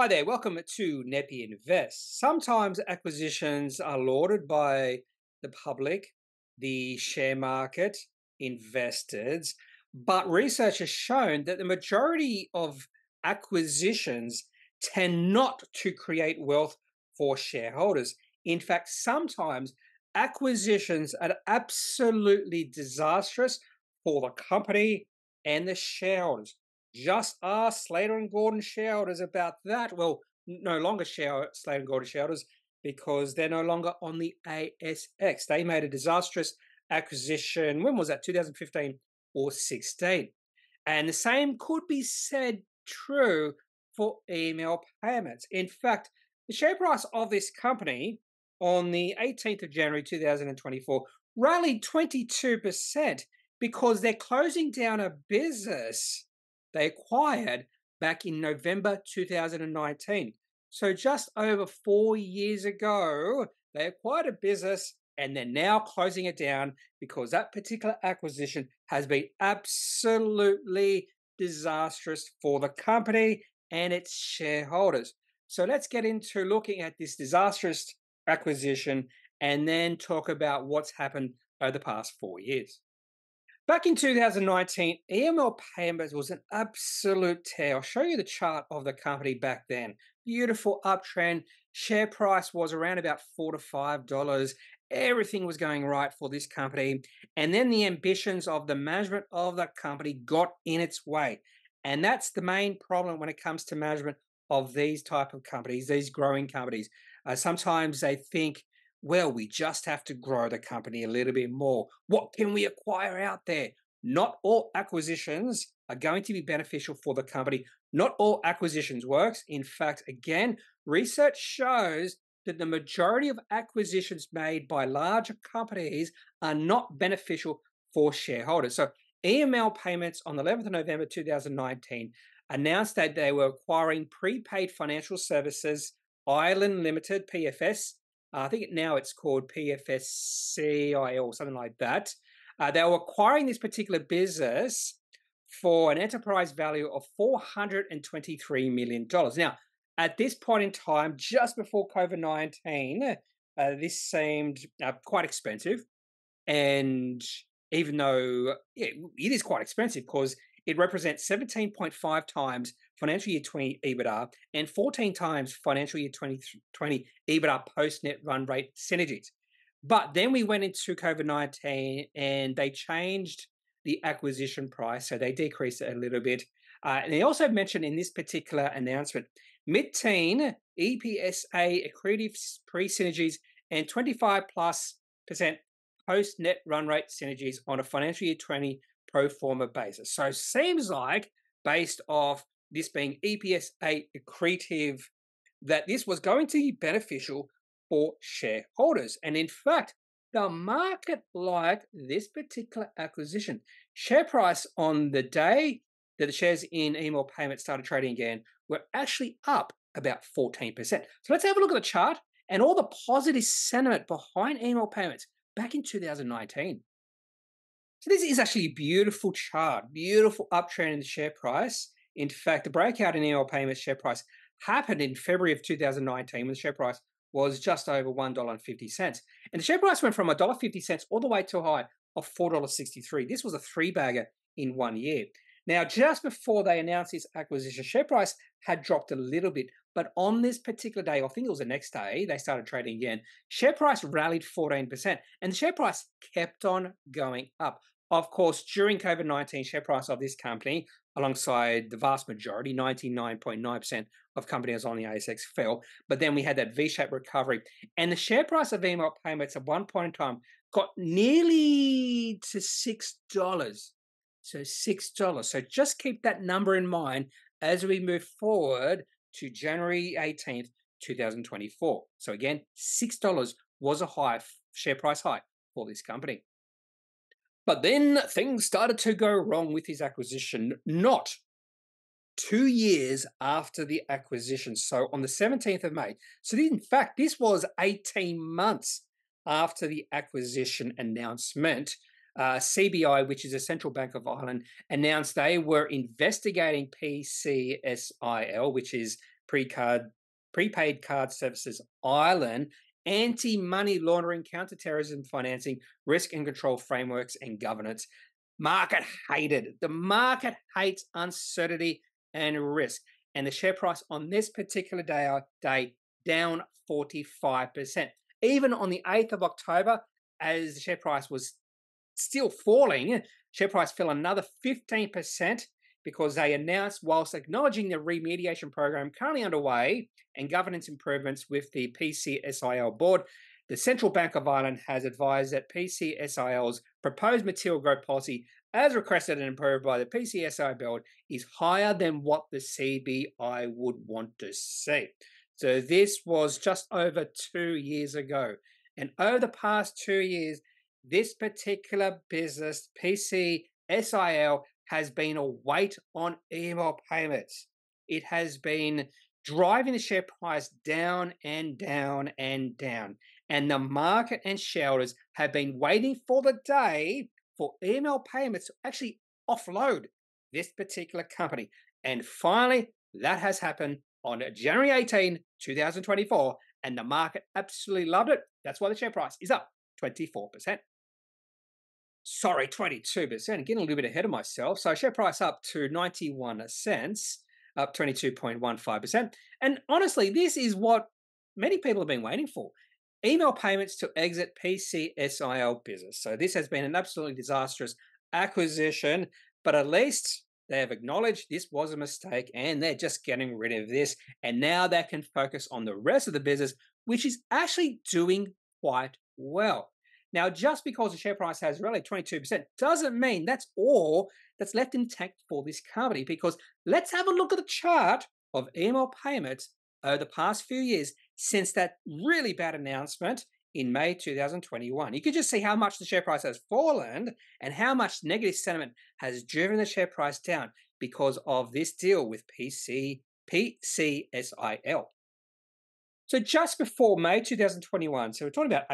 Hi there, welcome to Kneppy Invest. Sometimes acquisitions are lauded by the public, the share market, investors, but research has shown that the majority of acquisitions tend not to create wealth for shareholders. In fact, sometimes acquisitions are absolutely disastrous for the company and the shareholders. Just ask Slater and Gordon shareholders about that. Well, no longer Slater and Gordon shareholders because they're no longer on the ASX. They made a disastrous acquisition. When was that? 2015 or 16. And the same could be said true for EML Payments. In fact, the share price of this company on the 18th of January 2024 rallied 22% because they're closing down a business they acquired back in November 2019. So just over 4 years ago, they acquired a business and they're now closing it down because that particular acquisition has been absolutely disastrous for the company and its shareholders. So let's get into looking at this disastrous acquisition and then talk about what's happened over the past 4 years. Back in 2019, EML Payments was an absolute tear. I'll show you the chart of the company back then. Beautiful uptrend. Share price was around about $4 to $5. Everything was going right for this company. And then the ambitions of the management of the company got in its way. And that's the main problem when it comes to management of these type of companies, these growing companies. Sometimes they think, well, we just have to grow the company a little bit more. What can we acquire out there? Not all acquisitions are going to be beneficial for the company. Not all acquisitions works. In fact, again, research shows that the majority of acquisitions made by larger companies are not beneficial for shareholders. So EML Payments on the 11th of November 2019 announced that they were acquiring Prepaid Financial Services Ireland Limited, PFS. I think now it's called PFS something like that. They were acquiring this particular business for an enterprise value of $423 million. Now, at this point in time, just before COVID-19, this seemed quite expensive. And even though it is quite expensive because it represents 17.5 times financial year 20 EBITDA and 14 times financial year 2020 EBITDA post-net run rate synergies. But then we went into COVID-19 and they changed the acquisition price, so they decreased it a little bit. And they also mentioned in this particular announcement, mid-teen EPSA accretive pre-synergies and 25+% post-net run rate synergies on a financial year 20 pro forma basis. So seems like, based off this being EPSA accretive, that this was going to be beneficial for shareholders. And in fact, the market liked this particular acquisition. Share price on the day that the shares in EML Payments started trading again were actually up about 14%. So let's have a look at the chart and all the positive sentiment behind EML Payments back in 2019. So this is actually a beautiful chart, beautiful uptrend in the share price. In fact, the breakout in EML Payments share price happened in February of 2019 when the share price was just over $1.50. And the share price went from $1.50 all the way to a high of $4.63. This was a three-bagger in 1 year. Now, just before they announced this acquisition, share price had dropped a little bit. But on this particular day, I think it was the next day, they started trading again. Share price rallied 14%. And the share price kept on going up. Of course, during COVID-19, share price of this company, alongside the vast majority, 99.9% of companies on the ASX fell. But then we had that V-shaped recovery. And the share price of EML Payments at one point in time got nearly to $6. So $6. So just keep that number in mind as we move forward to January 18th, 2024. So again, $6 was a high share price high for this company. But then things started to go wrong with his acquisition, not 2 years after the acquisition. So on the 17th of May. So in fact, this was 18 months after the acquisition announcement. CBI, which is the Central Bank of Ireland, announced they were investigating PCSIL, which is Prepaid Card Services Ireland, anti-money laundering, counter-terrorism financing, risk and control frameworks and governance. Market hated it. The market hates uncertainty and risk. And the share price on this particular day down 45%. Even on the 8th of October, as the share price was still falling, share price fell another 15% because they announced, whilst acknowledging the remediation program currently underway and governance improvements with the PCSIL board, the Central Bank of Ireland has advised that PCSIL's proposed material growth policy, as requested and approved by the PCSIL board, is higher than what the CBI would want to see. So this was just over 2 years ago. And over the past 2 years, this particular business, PCSIL, has been a weight on EML Payments. It has been driving the share price down and down and down. And the market and shareholders have been waiting for the day for EML Payments to actually offload this particular company. And finally, that has happened on January 18, 2024, and the market absolutely loved it. That's why the share price is up 24%. Sorry, 22%. Getting a little bit ahead of myself. So share price up to 91 cents, up 22.15%. And honestly, this is what many people have been waiting for. EML Payments to exit PCSIL business. So this has been an absolutely disastrous acquisition, but at least they have acknowledged this was a mistake and they're just getting rid of this. And now they can focus on the rest of the business, which is actually doing quite well. Now, just because the share price has rallied 22% doesn't mean that's all that's left intact for this company, because let's have a look at the chart of EML Payments over the past few years since that really bad announcement in May 2021. You can just see how much the share price has fallen and how much negative sentiment has driven the share price down because of this deal with PCSIL. So just before May 2021, so we're talking about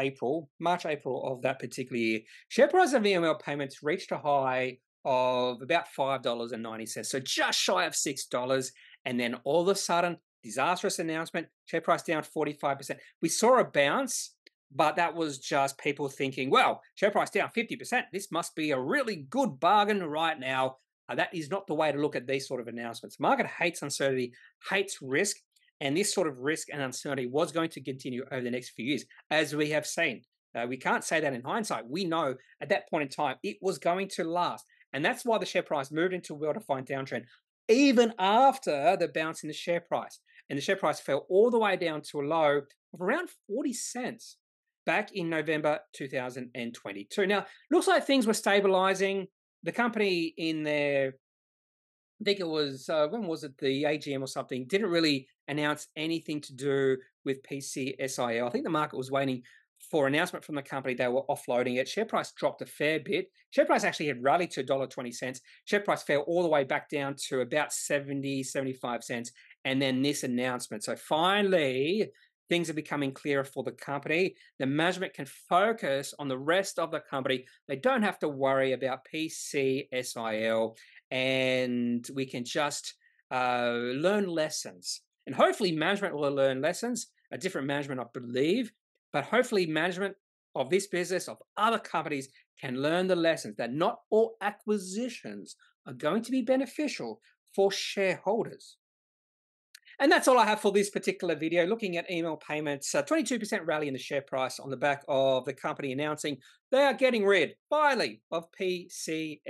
March, April of that particular year, share price of EML Payments reached a high of about $5.90, so just shy of $6. And then all of a sudden, disastrous announcement, share price down 45%. We saw a bounce, but that was just people thinking, well, share price down 50%. This must be a really good bargain right now. That is not the way to look at these sort of announcements. Market hates uncertainty, hates risk, and this sort of risk and uncertainty was going to continue over the next few years, as we have seen. We can't say that in hindsight. We know at that point in time it was going to last. And that's why the share price moved into a well-defined downtrend, even after the bounce in the share price. And the share price fell all the way down to a low of around 40 cents back in November 2022. Now, looks like things were stabilizing. The company in their, I think it was, when was it, the AGM or something, didn't really announce anything to do with PCSIL. I think the market was waiting for an announcement from the company. They were offloading it. Share price dropped a fair bit. Share price actually had rallied to $1.20. Share price fell all the way back down to about 70, 75 cents. And then this announcement. So finally, things are becoming clearer for the company. The management can focus on the rest of the company. They don't have to worry about PCSIL, and we can just learn lessons. And hopefully management will learn lessons, a different management, I believe, but hopefully management of this business, of other companies, can learn the lessons that not all acquisitions are going to be beneficial for shareholders. And that's all I have for this particular video, looking at EML Payments, 22% rally in the share price on the back of the company announcing they are getting rid, finally, of PCSIL,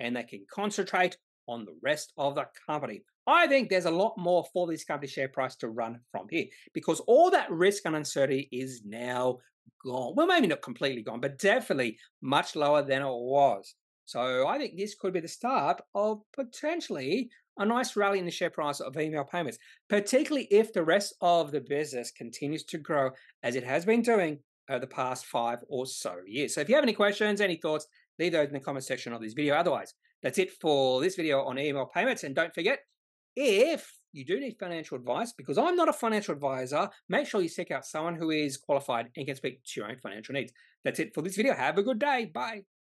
and they can concentrate on the rest of the company. I think there's a lot more for this company share price to run from here, because all that risk and uncertainty is now gone. Well, maybe not completely gone, but definitely much lower than it was. So I think this could be the start of potentially a nice rally in the share price of EML Payments, particularly if the rest of the business continues to grow as it has been doing over the past 5 or so years. So if you have any questions, any thoughts, leave those in the comment section of this video. Otherwise, that's it for this video on EML Payments. And don't forget, if you do need financial advice, because I'm not a financial advisor, make sure you seek out someone who is qualified and can speak to your own financial needs. That's it for this video. Have a good day. Bye.